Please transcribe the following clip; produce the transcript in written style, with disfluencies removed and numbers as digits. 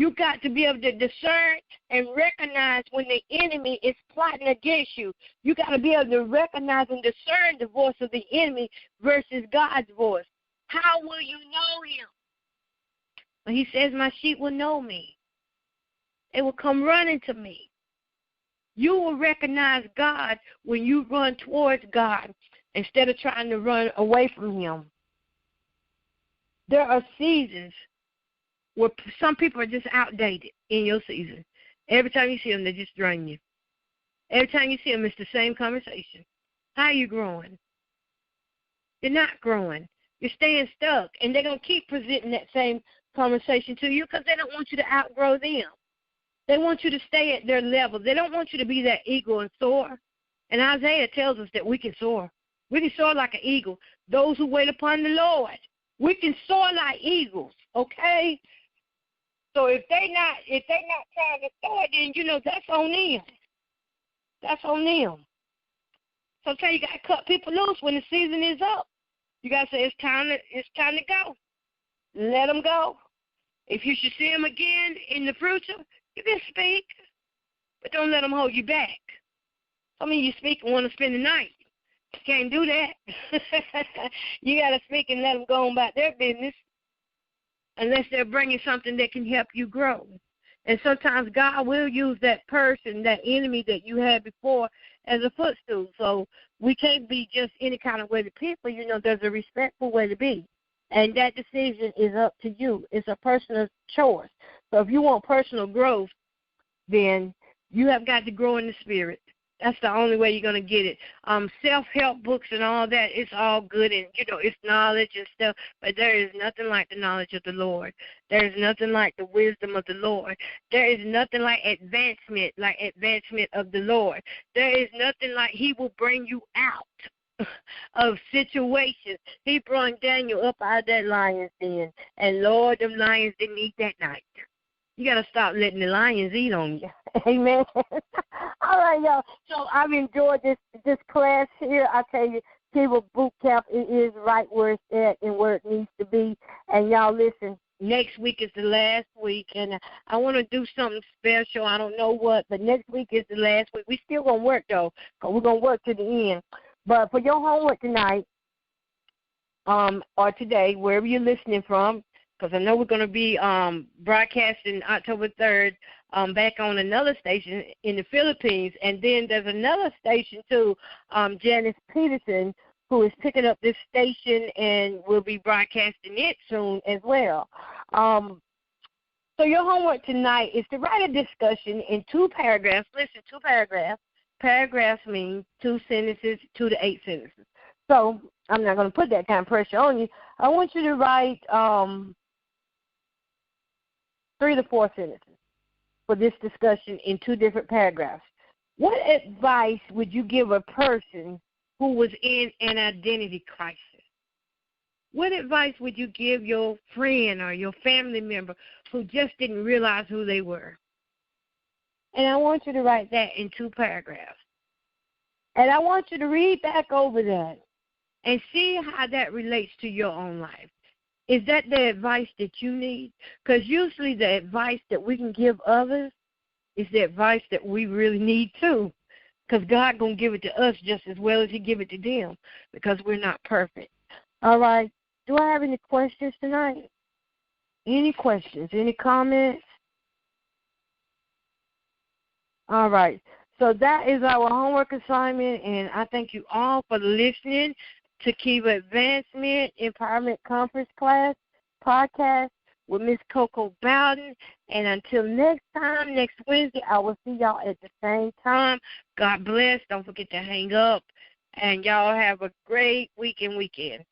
You got to be able to discern and recognize when the enemy is plotting against you. You got to be able to recognize and discern the voice of the enemy versus God's voice. How will you know him? When he says, my sheep will know me. They will come running to me. You will recognize God when you run towards God instead of trying to run away from him. There are seasons where some people are just outdated in your season. Every time you see them, they just drain you. Every time you see them, it's the same conversation. How are you growing? You're not growing. You're staying stuck. And they're going to keep presenting that same conversation to you because they don't want you to outgrow them. They want you to stay at their level. They don't want you to be that eagle and soar. And Isaiah tells us that we can soar. We can soar like an eagle. Those who wait upon the Lord. We can soar like eagles, okay? So if they not trying to soar, then that's on them. That's on them. Sometimes you gotta cut people loose when the season is up. You gotta say it's time to go. Let them go. If you should see them again in the future, you can speak, but don't let them hold you back. Some of you speak and want to spend the night. You can't do that. You got to speak and let them go on about their business unless they're bringing something that can help you grow. And sometimes God will use that person, that enemy that you had before, as a footstool. So we can't be just any kind of way to people. There's a respectful way to be. And that decision is up to you. It's a personal choice. So if you want personal growth, then you have got to grow in the spirit. That's the only way you're going to get it. Self-help books and all that, it's all good and, it's knowledge and stuff, but there is nothing like the knowledge of the Lord. There is nothing like the wisdom of the Lord. There is nothing like advancement of the Lord. There is nothing like he will bring you out of situations. He brought Daniel up out of that lion's den, and Lord, them lions didn't eat that night. You got to stop letting the lions eat on you. Amen. All right, y'all. So I've enjoyed this class here. I tell you, Kiva Boot Camp, it is right where it's at and where it needs to be. And y'all listen, next week is the last week, and I want to do something special. I don't know what, but next week is the last week. We still going to work, though, because we're going to work to the end. But for your homework tonight or today, wherever you're listening from, because I know we're going to be broadcasting October 3rd back on another station in the Philippines. And then there's another station, too, Janice Peterson, who is picking up this station and will be broadcasting it soon as well. So your homework tonight is to write a discussion in 2 paragraphs. Listen, 2 paragraphs. Paragraphs mean 2 sentences, 2 to 8 sentences. So I'm not going to put that kind of pressure on you. I want you to write 3 to 4 sentences for this discussion in 2 different paragraphs. What advice would you give a person who was in an identity crisis? What advice would you give your friend or your family member who just didn't realize who they were? And I want you to write that in 2 paragraphs. And I want you to read back over that and see how that relates to your own life. Is that the advice that you need? Because usually the advice that we can give others is the advice that we really need too. Because God going to give it to us just as well as he give it to them because we're not perfect. All right. Do I have any questions tonight? Any questions? Any comments? All right. So that is our homework assignment, and I thank you all for listening to Kiva Advancement Empowerment Conference Class podcast with Miss Coco Bowden. And until next time, next Wednesday, I will see y'all at the same time. God bless. Don't forget to hang up. And y'all have a great weekend.